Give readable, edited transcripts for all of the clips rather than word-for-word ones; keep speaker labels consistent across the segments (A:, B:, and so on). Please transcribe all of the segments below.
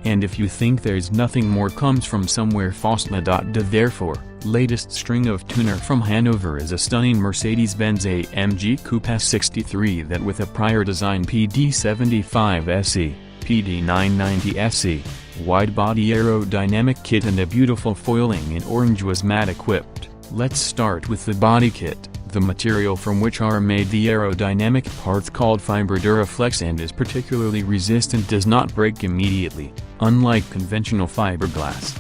A: And if you think there's nothing more comes from somewhere Fosna. Therefore, latest string of tuner from Hanover is a stunning Mercedes-Benz AMG Coupe S63 that with a prior design PD75 SE, PD990 SE, wide-body aerodynamic kit and a beautiful foiling in orange was matte equipped. Let's start with the body kit. The material from which are made the aerodynamic parts called Fiber Duraflex and is particularly resistant, does not break immediately, unlike conventional fiberglass.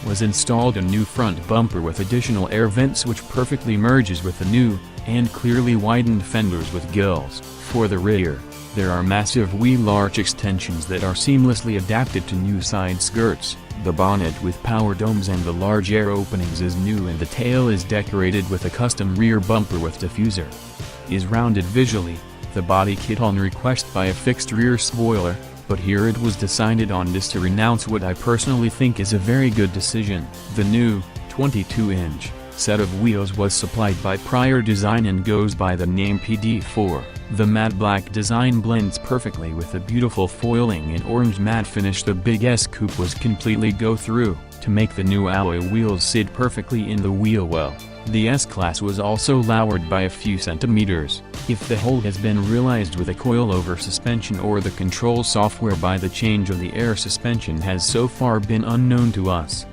A: Was installed a new front bumper with additional air vents which perfectly merges with the new, and clearly widened fenders with gills. For the rear, there are massive wheel arch extensions that are seamlessly adapted to new side skirts. The bonnet with power domes and the large air openings is new and the tail is decorated with a custom rear bumper with diffuser. Is rounded visually, the body kit on request by a fixed rear spoiler, but here it was decided on this to renounce what I personally think is a very good decision. The new, 22-inch, set of wheels was supplied by Prior Design and goes by the name PD4. The matte black design blends perfectly with the beautiful foiling in orange matte finish. The Big S Coupe was completely go-through, to make the new alloy wheels sit perfectly in the wheel well. The S-Class was also lowered by a few centimeters. If the whole has been realized with a coilover suspension or the control software by the change of the air suspension has so far been unknown to us.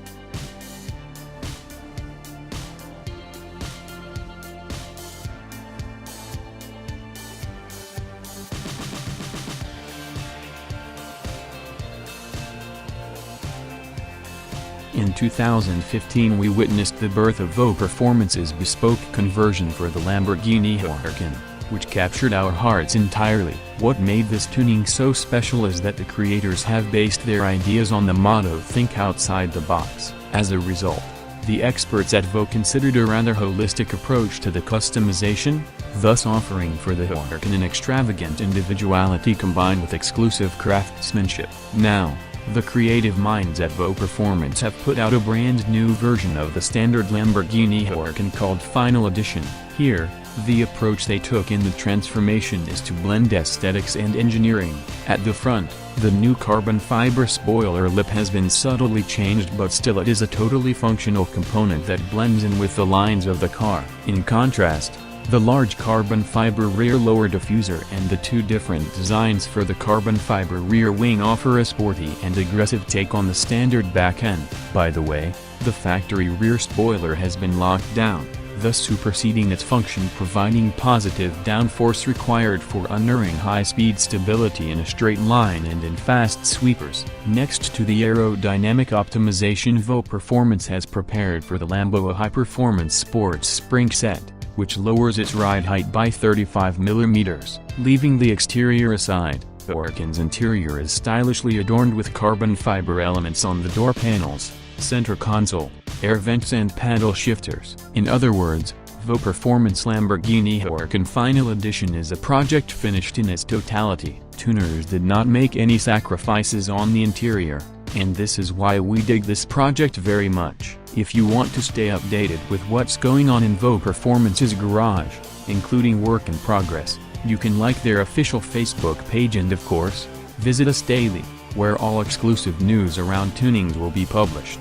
A: In 2015 we witnessed the birth of Vo Performance's bespoke conversion for the Lamborghini Huracan, which captured our hearts entirely. What made this tuning so special is that the creators have based their ideas on the motto "Think outside the box." As a result, the experts at Vo considered a rather holistic approach to the customization, thus offering for the Huracan an extravagant individuality combined with exclusive craftsmanship. Now, the creative minds at Vo Performance have put out a brand new version of the standard Lamborghini Huracan called Final Edition. Here, the approach they took in the transformation is to blend aesthetics and engineering. At the front, the new carbon fiber spoiler lip has been subtly changed, but still it is a totally functional component that blends in with the lines of the car. In contrast, the large carbon fiber rear lower diffuser and the two different designs for the carbon fiber rear wing offer a sporty and aggressive take on the standard back end. By the way, the factory rear spoiler has been locked down, thus superseding its function, providing positive downforce required for unerring high-speed stability in a straight line and in fast sweepers. Next to the aerodynamic optimization, Vo Performance has prepared for the Lambo a high-performance sports spring set, which lowers its ride height by 35 mm. Leaving the exterior aside, the Huracan's interior is stylishly adorned with carbon fiber elements on the door panels, center console, air vents and paddle shifters. In other words, Vo Performance Lamborghini Huracan Final Edition is a project finished in its totality. Tuners did not make any sacrifices on the interior, and this is why we dig this project very much. If you want to stay updated with what's going on in Vo Performance's garage, including work in progress, you can like their official Facebook page and of course, visit us daily, where all exclusive news around tunings will be published.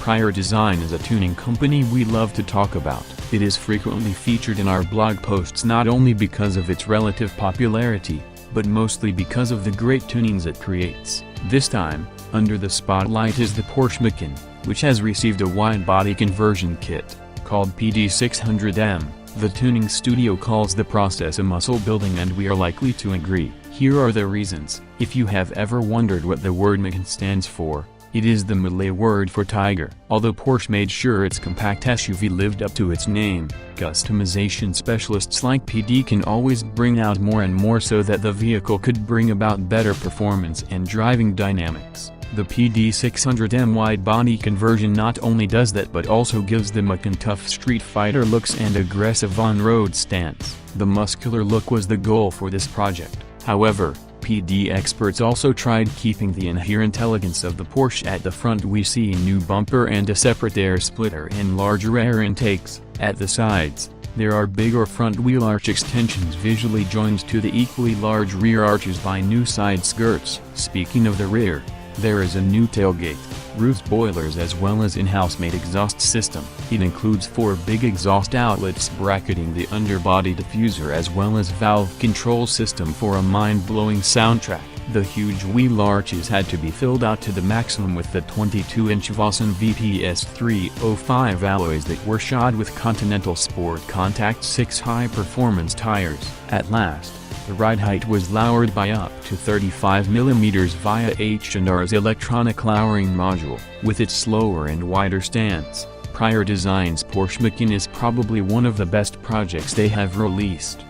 A: Prior Design is a tuning company we love to talk about. It is frequently featured in our blog posts not only because of its relative popularity, but mostly because of the great tunings it creates. This time, under the spotlight is the Porsche Macan, which has received a wide-body conversion kit, called PD600M. The tuning studio calls the process a muscle building, and we are likely to agree. Here are the reasons. If you have ever wondered what the word Macan stands for, it is the Malay word for tiger. Although Porsche made sure its compact SUV lived up to its name, customization specialists like PD can always bring out more and more so that the vehicle could bring about better performance and driving dynamics. The PD600M wide-body conversion not only does that but also gives the Macan tough street fighter looks and aggressive on-road stance. The muscular look was the goal for this project. However, SPD experts also tried keeping the inherent elegance of the Porsche at the front. We see a new bumper and a separate air splitter and larger air intakes. At the sides, there are bigger front wheel arch extensions visually joined to the equally large rear arches by new side skirts. Speaking of the rear, there is a new tailgate, roof spoilers as well as in-house made exhaust system. It includes 4 big exhaust outlets bracketing the underbody diffuser as well as valve control system for a mind-blowing soundtrack. The huge wheel arches had to be filled out to the maximum with the 22-inch Vossen VPS 305 alloys that were shod with Continental Sport Contact 6 high-performance tires. At last, the ride height was lowered by up to 35 mm via H&R's electronic lowering module. With its slower and wider stance, prior designs Porsche Macan is probably one of the best projects they have released.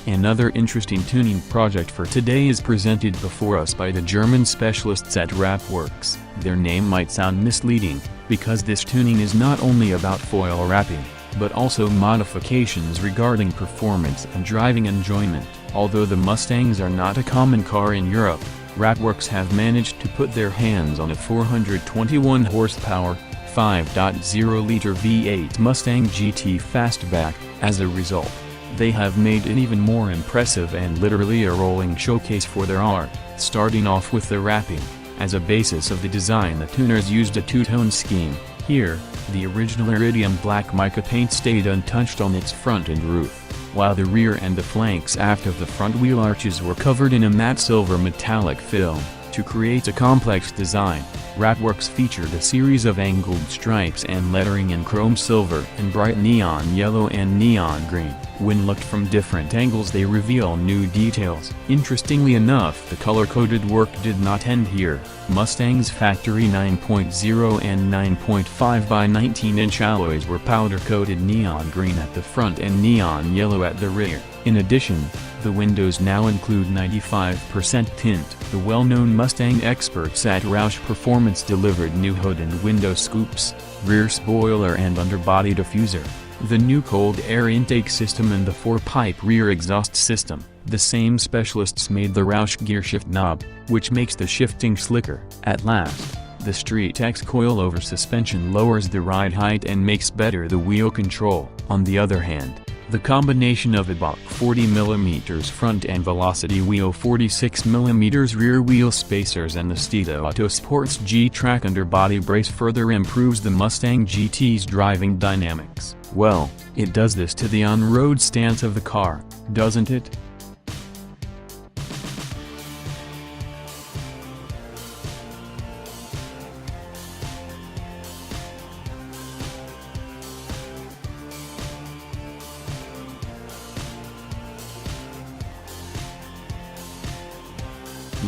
A: Another interesting tuning project for today is presented before us by the German specialists at Wrapworks. Their name might sound misleading, because this tuning is not only about foil wrapping, but also modifications regarding performance and driving enjoyment. Although the Mustangs are not a common car in Europe, Wrapworks have managed to put their hands on a 421 horsepower, 5.0-liter V8 Mustang GT Fastback. As a result, they have made an even more impressive and literally a rolling showcase for their art. Starting off with the wrapping. As a basis of the design, the tuners used a two-tone scheme. Here, the original iridium black mica paint stayed untouched on its front and roof, while the rear and the flanks aft of the front wheel arches were covered in a matte silver metallic film. To create a complex design, Wrapworks featured a series of angled stripes and lettering in chrome silver and bright neon yellow and neon green. When looked from different angles, they reveal new details. Interestingly enough, the color-coded work did not end here. Mustang's factory 9.0 and 9.5 by 19-inch alloys were powder-coated neon green at the front and neon yellow at the rear. In addition, the windows now include 95% tint. The well-known Mustang experts at Roush Performance delivered new hood and window scoops, rear spoiler and underbody diffuser, the new cold air intake system and the 4-pipe rear exhaust system. The same specialists made the Roush gearshift knob, which makes the shifting slicker. At last, the StreetX coilover suspension lowers the ride height and makes better the wheel control. On the other hand, the combination of a Bach 40mm front and Velocity Wheel 46mm rear wheel spacers and the Steeda Autosports G-Track underbody brace further improves the Mustang GT's driving dynamics. Well, it does this to the on-road stance of the car, doesn't it?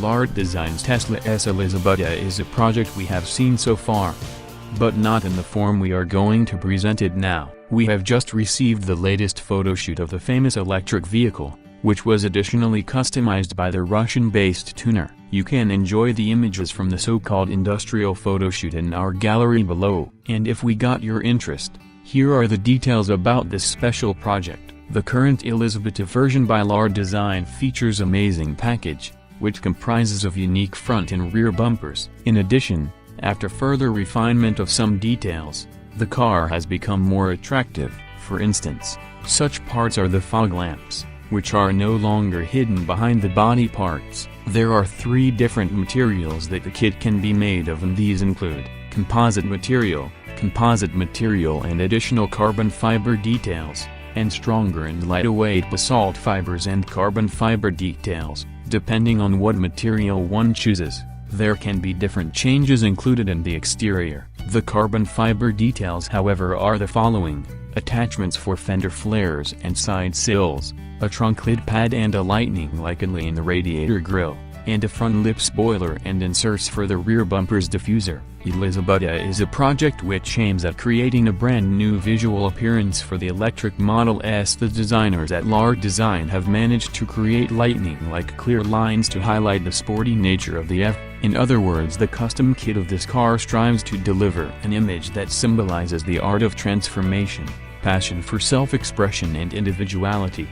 A: Lard Design's Tesla S Elizabetta is a project we have seen so far, but not in the form we are going to present it now. We have just received the latest photoshoot of the famous electric vehicle, which was additionally customized by the Russian-based tuner. You can enjoy the images from the so-called industrial photoshoot in our gallery below. And if we got your interest, here are the details about this special project. The current Elizabetta version by Lard Design features amazing package, which comprises of unique front and rear bumpers. In addition, after further refinement of some details, the car has become more attractive. For instance, such parts are the fog lamps, which are no longer hidden behind the body parts. There are 3 different materials that the kit can be made of, and these include composite material and additional carbon fiber details, and stronger and lighter weight basalt fibers and carbon fiber details. Depending on what material one chooses, there can be different changes included in the exterior. The carbon fiber details, however, are the following: attachments for fender flares and side sills, a trunk lid pad and a lightning like in the radiator grille. and a front lip spoiler and inserts for the rear bumper's diffuser. Elizabetta is a project which aims at creating a brand new visual appearance for the electric Model S. The designers at Lark Design have managed to create lightning-like clear lines to highlight the sporty nature of the F. In other words, the custom kit of this car strives to deliver an image that symbolizes the art of transformation, passion for self-expression and individuality.